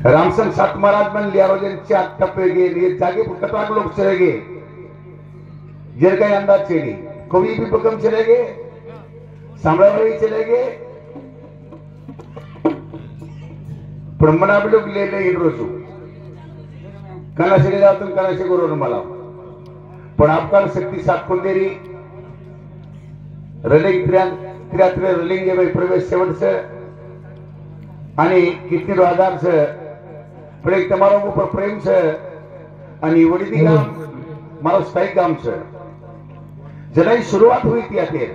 रामसन सात महाराज बन लिया रोजन चार टपेगे ये जागे कतरा लोग चलेगे जर का अंदाज चेनी कवि भी बकम चलेगे साम्राज्य चलेगे ब्रह्मणा भी लोग ले ले इंद्रोसु कला से जातून कला से करून मला पण आपकाल शक्ती सात कोंदेरी रलिंग त्र्यात्र रलिंग जे प्रवेश शेवटचं आणि किती आधारचं पण एक તમારો ઉપર પ્રેમ છે અને વડીદી ગામ મારો સ્થાયી ગામ છે જેની શરૂઆત हुई ત્યાંથી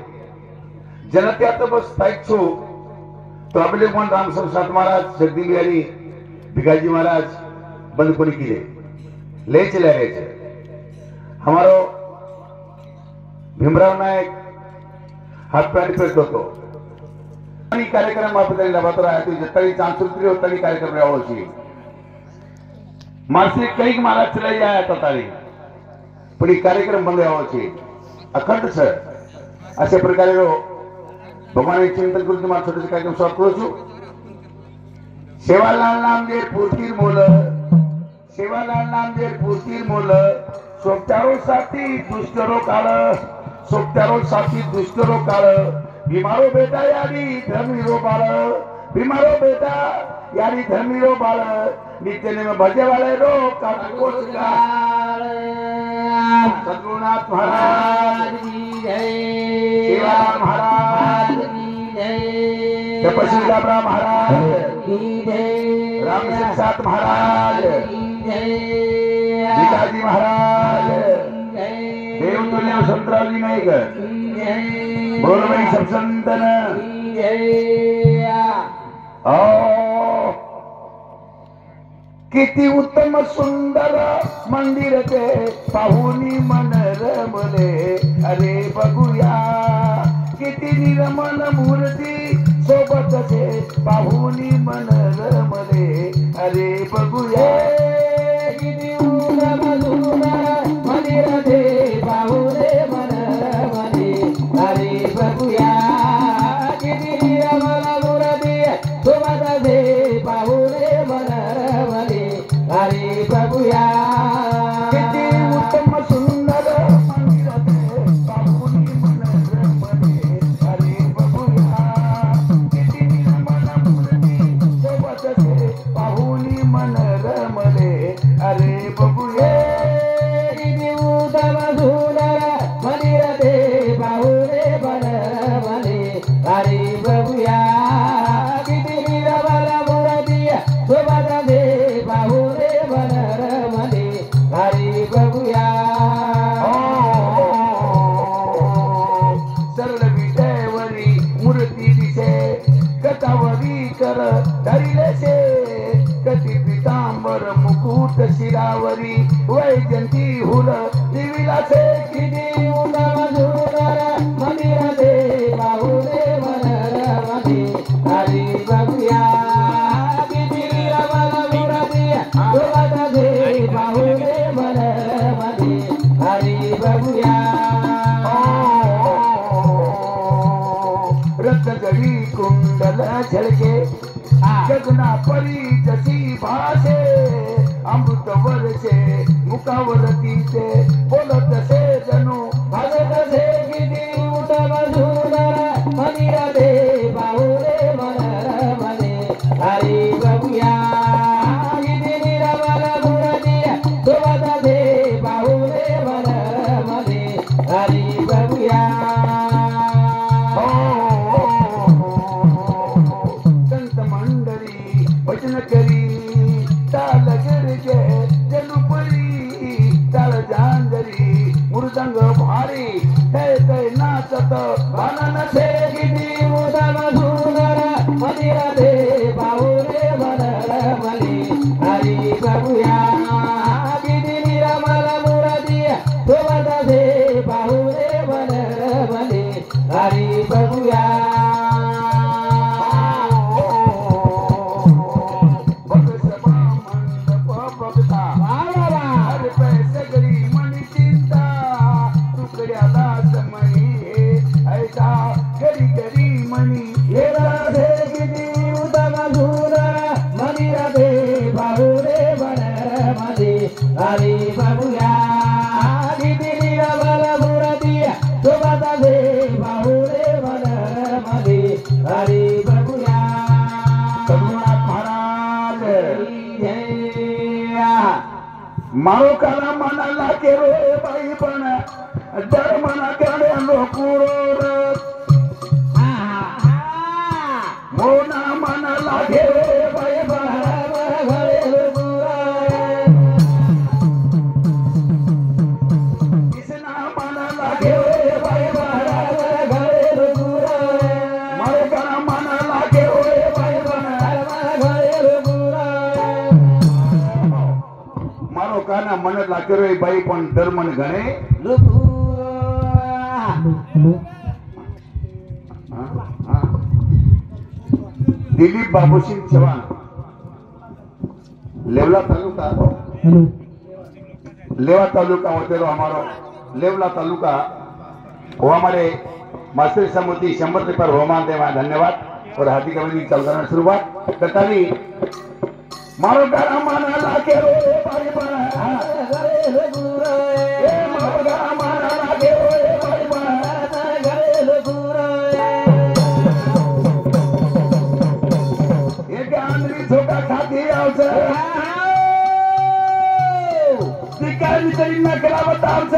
જેના ત્યાં તો બસ સ્થાયી છું તો આપણે પણ રામસર સાત મહારાજ જગદી બિહારી भिकाजी महाराज बंद कोणी केले ले चले रहे थे हमारो भीमराव नायक हाथ पैंट पेटतो तो कार्यक्रम आपल्याला लाभत राहतो जत्तरी चांचुत्री होतानी कार्यक्रम राहावची मानसिक कई महाराज चले जाया तारी पण कार्यक्रम बंद राहावची अखंड सर अशा प्रकारे भगवान चिंतन करून तुम्हाला छोटे कार्यक्रम सुरू करू छु सेवालाल नामदेव पूर्तीर मोल सेवालाल नामदेव पूर्तीर मोल सोपतारो साथी दुष्टरो काळ सोपतारो साथी दुष्टरो काळ बीमारो बेटा यारी धर्मीरो बाळ बीमारो बेटा यारी धर्मीरो बाळ नित्य में भजे वाले रो काटकोट काल सद्गुरुनाथ महाराज की जय सेवालाल महाराज की जय तपस्वी दाबरा महाराज की जय रामसिंह सात महाराज की जय भिकाजी महाराज की जय देवतुल्य संतरावली नाईक की जय बोलबाई सबसंतन की जय किती उत्तम सुंदर मंदिर ते पाहुनी मन रमले अरे बघूया किती निर्मल मूर्ती सोबत से पाहुनी मन रमले अरे बघूया किती उत्तम सुंदर मंदिर ते पाहुने मन रमले अरे बघूया किती निर्मल मूर्ती सोबत से पाहुने मन रमले अरे बघूया किती उत्तम सुंदर मंदिर ते पाहुनी मन रमले अरे बघूया किती निर्मल मूर्ती सोबत से पाहुनी मन रमले अरे बघूया किती उत्तम सुंदर मंदिर ते पाहुने मन रमले अरे बघूया किती निर्मल मूर्ती सोबत से पाहुने मन रमले अरे बघूया सरळ विजयवरी मूर्ती दिसे कथावरी कर धरिले से कटी पितांबर मुकुट शिरावरी वैजंती हुल दिविला से किती उत्तम सुंदर मंदिर ते पाहुने मन रमले अरे बघूया किती निर्मल मूर्ती सोबत से पाहुने मन रमले अरे बघूया रत्नजरी कुंडल झलके गगना परी जसी भाषे अमृत वर्षे मुखावरती ते बोलत से जणू भागत से किती उत्तम सुंदर मंदिर ते पाहुने मन रमले अरे बघूया किती निर्मल मूर्ती सोबत से पाहुने मन रमले अरे बघूया भजन करी ताल गिरजे जलुपरी ताल जांजरी मृदंग भारी तय तय नाचत भानन से किती उत्तम सुंदर मंदिर ते पाहुने मन रमले अरे बघूया किती निर्मल मूर्ती सोबत से पाहुने मन रमले अरे बघूया गरी गरी मनी हे राधे किती उत्तम सुंदर मंदिर ते मारो काला मनाला के रे बाई पण डर मना करे लोकुरो मोना मनाला के रे बाई पण घरे लोकुरा इसना मनाला के रे बाई पण घरे लोकुरा मारो काला मनाला के रे बाई पण घरे लोकुरा मारो काना मन लागे रे बाई पण डर मन गणे दिलीप बाबूसिंह चव्हाण लेवला तालुका लेवा तालुका होते रो हमारो लेवला तालुका वो हमारे मास्टर समिति 100 रुपये पर होमान देवा धन्यवाद और हाथी कमेटी चल करना शुरुआत कताली मारो गाना माना लाके रो बाई बना घरे गुरा ए मारो गाना माना लाके रो बाई बना घरे गुरा एक आंधळी झोका खाती आवच शिकारी तरी नकरा बतावच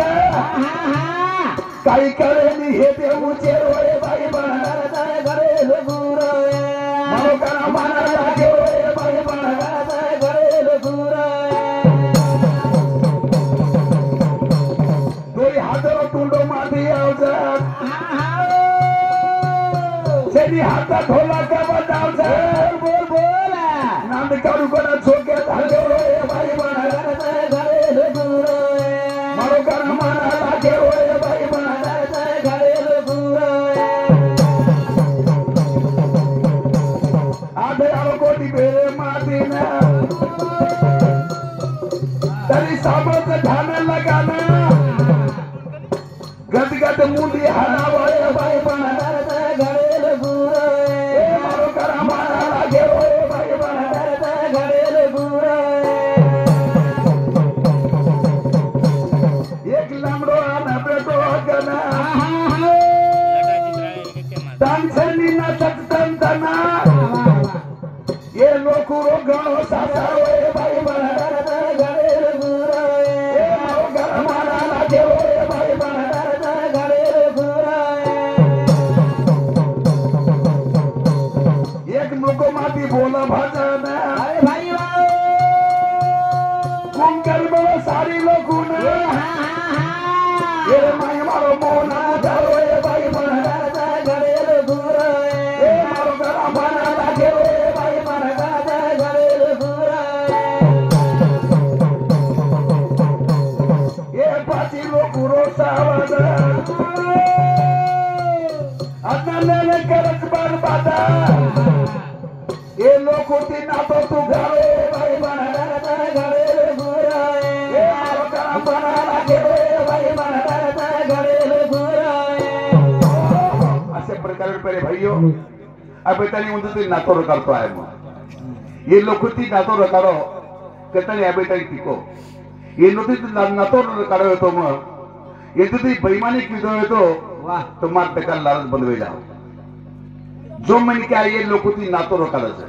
काही कळेनी हे देऊचे रो बाई बना घरे गुरा मारो गाना माना लाके रो बाई बना हाता ढोला का बजाव बोल बोल नांद काढू कोणा झोक्यात हलवलो बाई बना घरे गुरा मारो गाना माना लागे रे बाई बना घरे गुरा आधे आलो कोटी बेरे मातीना तरी सामत ठाणे लगाना गद गद मुंडी हरावा बाई बना घरे गुरा ए मारो गाना माना लागे रे बाई बना घरे गुरा एक लांबडो आना बेटो गना तांसनी ना सत्तन तना ये लोकुरो गणो सासारो ए बाई बना घरे गुरा ए मारो गाना माना लागे रे बाई बना घरे गुरा एक मुको माती बोला भजन अरे भाई कुंकल में सारी लोगों ने ये माय मारो मोना जाओ ये भाई बना घरे गुरा ये मारो गाना बना लागे रे भाई बना घरे गुरा ये पाची लोग रोसावद अदनले करत बरबादा ये लोकोती ना तो तू घरे भाई बना घरे गुरा ये मारो गाना बना लागे रे भाई बना घरे गुरा असे प्रकार परे भाइयों अब तनी उंदती नातो करतो आहे मग ये लोकोती नातो करो कतनी अब तनी तिको ये नोती नातो करो येतो मग ये तुझी बेईमानी किदो येतो वाह तुम्हार तका लालच बनवेला जो मन क्या ये लोकोती नातो रकालच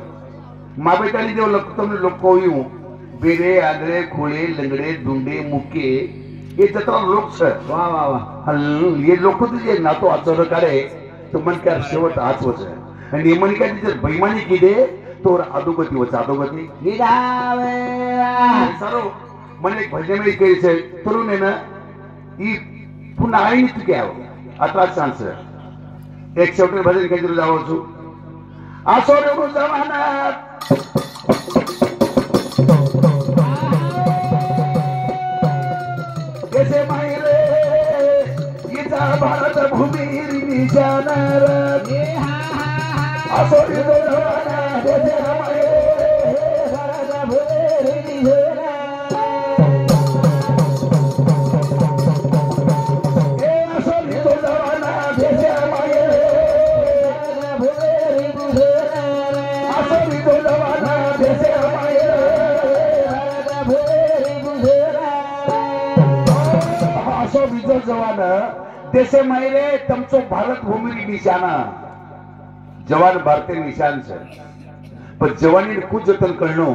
माबेटाली जो लोक तुमने लोक कोयू बेरे आगरे खोले लंगड़े दुंडे मुके ये जत्रा लोक छ वाह वाह वाह ये लोकोती जे नातो आचर करे तो मन क्या शेवट आज वच आणि ये मन क्या जे बेईमानी किदे तोर अधोगती वच अधोगती निदावे सरो मन एक भजन में कही छे तरुण है ना ई पुन्हा आई तू क्या अतरा चांस एक शेवटे भजन कही जावो छु आसोरेनो जमाना कैसे मायरे इजा भारत भूमि निशानार आसोरेनो जमाना कैसे मायरे भारत भूमि निशानार ए आसोरेनो जमाना कैसे मायरे जवान देशे मायरे तमचो भारत भूमि निशाना जवान भारतीय निशान से पर जवानी कुछ जतन करनो